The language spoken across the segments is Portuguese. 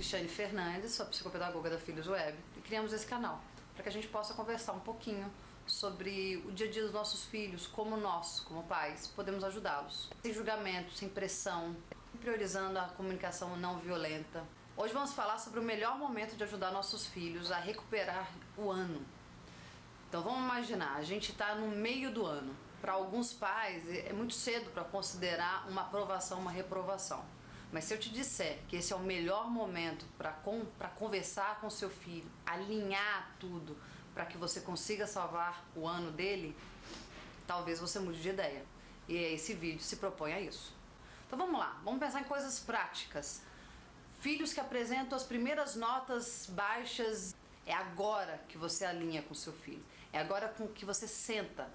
Cristiane Fernandes, sou a psicopedagoga da Filhos Web, e criamos esse canal para que a gente possa conversar um pouquinho sobre o dia a dia dos nossos filhos, como nós, como pais, podemos ajudá-los. Sem julgamento, sem pressão, priorizando a comunicação não violenta. Hoje vamos falar sobre o melhor momento de ajudar nossos filhos a recuperar o ano. Então vamos imaginar, a gente está no meio do ano. Para alguns pais é muito cedo para considerar uma aprovação, uma reprovação. Mas se eu te disser que esse é o melhor momento para conversar com seu filho, alinhar tudo para que você consiga salvar o ano dele, talvez você mude de ideia. E esse vídeo se propõe a isso. Então vamos lá, vamos pensar em coisas práticas. Filhos que apresentam as primeiras notas baixas, é agora que você alinha com seu filho. É agora que você senta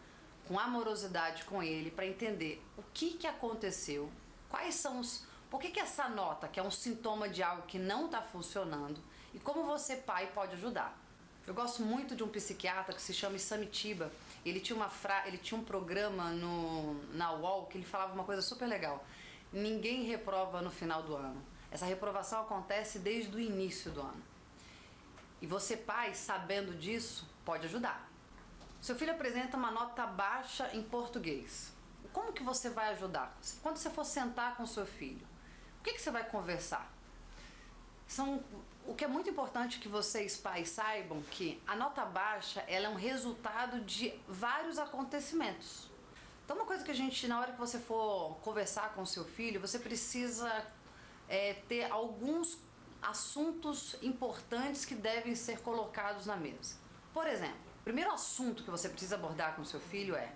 com amorosidade com ele para entender o que aconteceu, quais são os... Por que essa nota, que é um sintoma de algo que não está funcionando, e como você, pai, pode ajudar. Eu gosto muito de um psiquiatra que se chama Samitiba. Ele tinha um programa na UOL que ele falava uma coisa super legal. Ninguém reprova no final do ano. Essa reprovação acontece desde o início do ano. E você, pai, sabendo disso, pode ajudar. Seu filho apresenta uma nota baixa em português. Como que você vai ajudar? Quando você for sentar com seu filho, o que você vai conversar? O que é muito importante que vocês, pais, saibam que a nota baixa ela é um resultado de vários acontecimentos. Então uma coisa que a gente, na hora que você for conversar com seu filho, você precisa ter alguns assuntos importantes que devem ser colocados na mesa. Por exemplo, o primeiro assunto que você precisa abordar com seu filho é: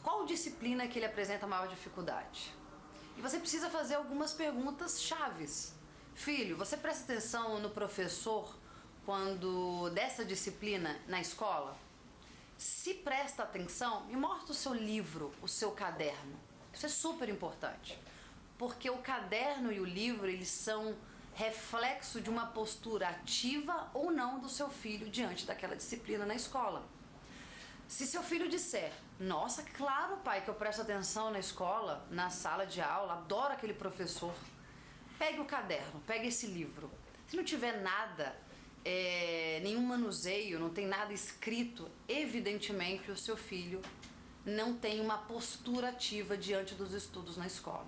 qual disciplina que ele apresenta maior dificuldade? E você precisa fazer algumas perguntas chaves. Filho, você presta atenção no professor quando dessa disciplina na escola? Se presta atenção, me mostra o seu livro, o seu caderno. Isso é super importante, porque o caderno e o livro, eles são reflexo de uma postura ativa ou não do seu filho diante daquela disciplina na escola. Se seu filho disser: nossa, claro, pai, que eu presto atenção na escola, na sala de aula, adoro aquele professor, pegue o caderno, pegue esse livro. Se não tiver nada, nenhum manuseio, não tem nada escrito, evidentemente o seu filho não tem uma postura ativa diante dos estudos na escola.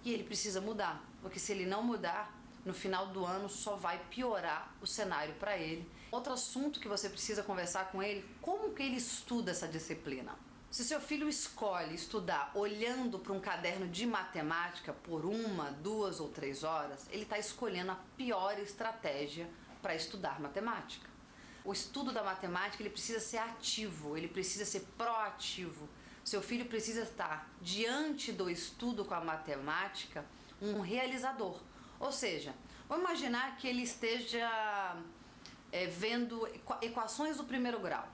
E ele precisa mudar, porque se ele não mudar, no final do ano só vai piorar o cenário para ele. Outro assunto que você precisa conversar com ele: como que ele estuda essa disciplina? Se seu filho escolhe estudar olhando para um caderno de matemática por 1, 2 ou 3 horas, ele está escolhendo a pior estratégia para estudar matemática. O estudo da matemática, ele precisa ser ativo, ele precisa ser proativo. Seu filho precisa estar diante do estudo com a matemática um realizador. Ou seja, vamos imaginar que ele esteja vendo equações do primeiro grau.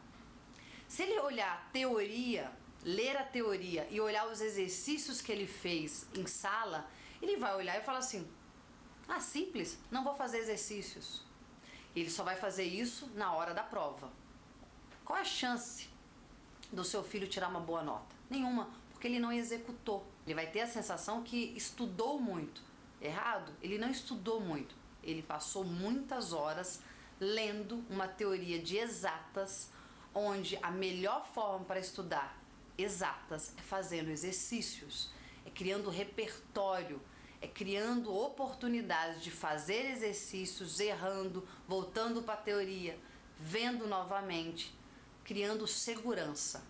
Se ele olhar a teoria, ler a teoria e olhar os exercícios que ele fez em sala, ele vai olhar e falar assim: ah, simples, não vou fazer exercícios. Ele só vai fazer isso na hora da prova. Qual é a chance do seu filho tirar uma boa nota? Nenhuma, porque ele não executou. Ele vai ter a sensação que estudou muito. Errado? Ele não estudou muito. Ele passou muitas horas lendo uma teoria de exatas, onde a melhor forma para estudar exatas é fazendo exercícios, é criando repertório, é criando oportunidades de fazer exercícios, errando, voltando para a teoria, vendo novamente, criando segurança.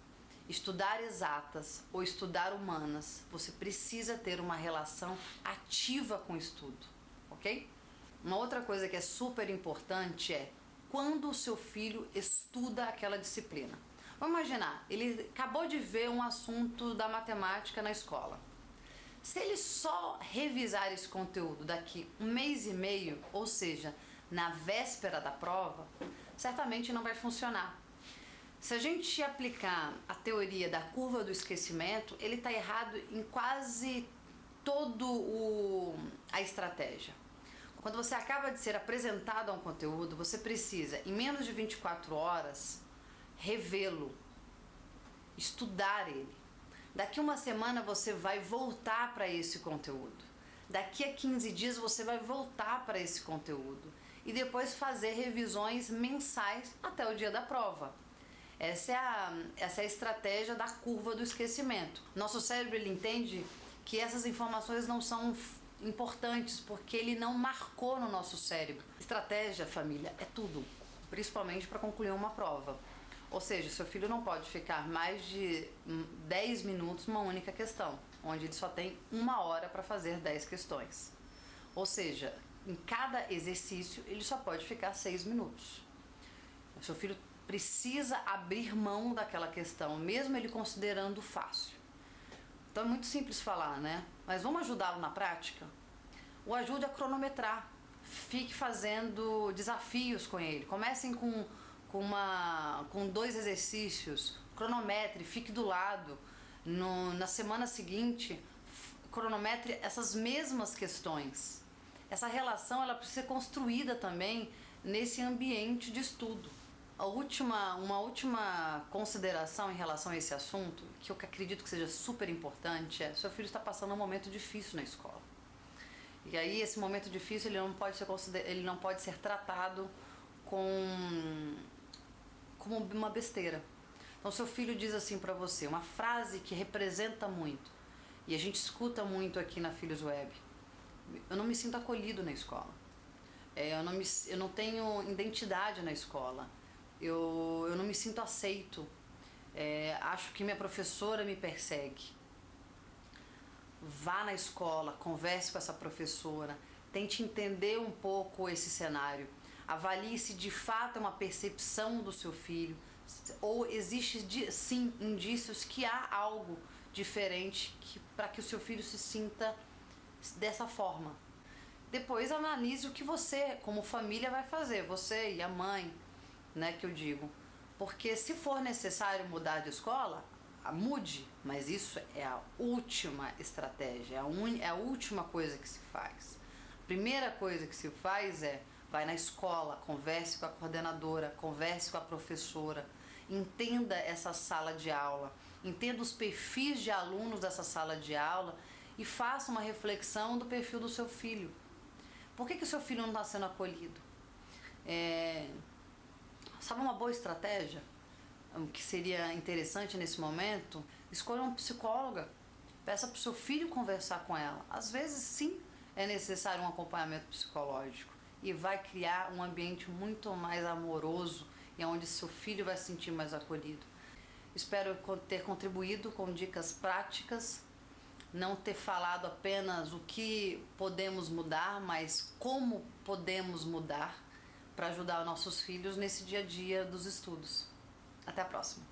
Estudar exatas ou estudar humanas, você precisa ter uma relação ativa com o estudo, ok? Uma outra coisa que é super importante é quando o seu filho estuda aquela disciplina. Vamos imaginar, ele acabou de ver um assunto da matemática na escola. Se ele só revisar esse conteúdo daqui 1 mês e meio, ou seja, na véspera da prova, certamente não vai funcionar. Se a gente aplicar a teoria da curva do esquecimento, ele está errado em quase a estratégia. Quando você acaba de ser apresentado a um conteúdo, você precisa, em menos de 24 horas, revê-lo, estudar ele. Daqui 1 semana você vai voltar para esse conteúdo. Daqui a 15 dias você vai voltar para esse conteúdo e depois fazer revisões mensais até o dia da prova. Essa é a estratégia da curva do esquecimento. Nosso cérebro, ele entende que essas informações não são importantes porque ele não marcou no nosso cérebro. Estratégia, família, é tudo, principalmente para concluir uma prova. Ou seja, seu filho não pode ficar mais de 10 minutos numa única questão, onde ele só tem 1 hora para fazer 10 questões. Ou seja, em cada exercício ele só pode ficar 6 minutos. O seu filho precisa abrir mão daquela questão, mesmo ele considerando fácil. Então é muito simples falar, né? Mas vamos ajudá-lo na prática? O ajude a cronometrar. Fique fazendo desafios com ele. Comecem com 2 exercícios. Cronometre, fique do lado. Na semana seguinte, cronometre essas mesmas questões. Essa relação, ela precisa ser construída também nesse ambiente de estudo. Uma última consideração em relação a esse assunto, que eu acredito que seja super importante, é: seu filho está passando um momento difícil na escola. E aí esse momento difícil ele não pode ser tratado como uma besteira. Então seu filho diz assim para você, uma frase que representa muito, e a gente escuta muito aqui na Filhos Web: eu não me sinto acolhido na escola. Eu não tenho identidade na escola. Eu não me sinto aceito. Acho que minha professora me persegue. Vá na escola, converse com essa professora, tente entender um pouco esse cenário. Avalie se de fato é uma percepção do seu filho ou existe sim indícios que há algo diferente para que o seu filho se sinta dessa forma. Depois analise o que você, como família, vai fazer, você e a mãe, né, que eu digo. Porque se for necessário mudar de escola, mude, mas isso é a última estratégia, é a última coisa que se faz. A primeira coisa que se faz é: vai na escola, converse com a coordenadora, converse com a professora, entenda essa sala de aula, entenda os perfis de alunos dessa sala de aula e faça uma reflexão do perfil do seu filho. Por que o seu filho não está sendo acolhido? Sabe uma boa estratégia que seria interessante nesse momento? Escolha uma psicóloga, peça para o seu filho conversar com ela. Às vezes sim é necessário um acompanhamento psicológico e vai criar um ambiente muito mais amoroso e onde seu filho vai se sentir mais acolhido. Espero ter contribuído com dicas práticas, não ter falado apenas o que podemos mudar, mas como podemos mudar para ajudar nossos filhos nesse dia a dia dos estudos. Até a próxima!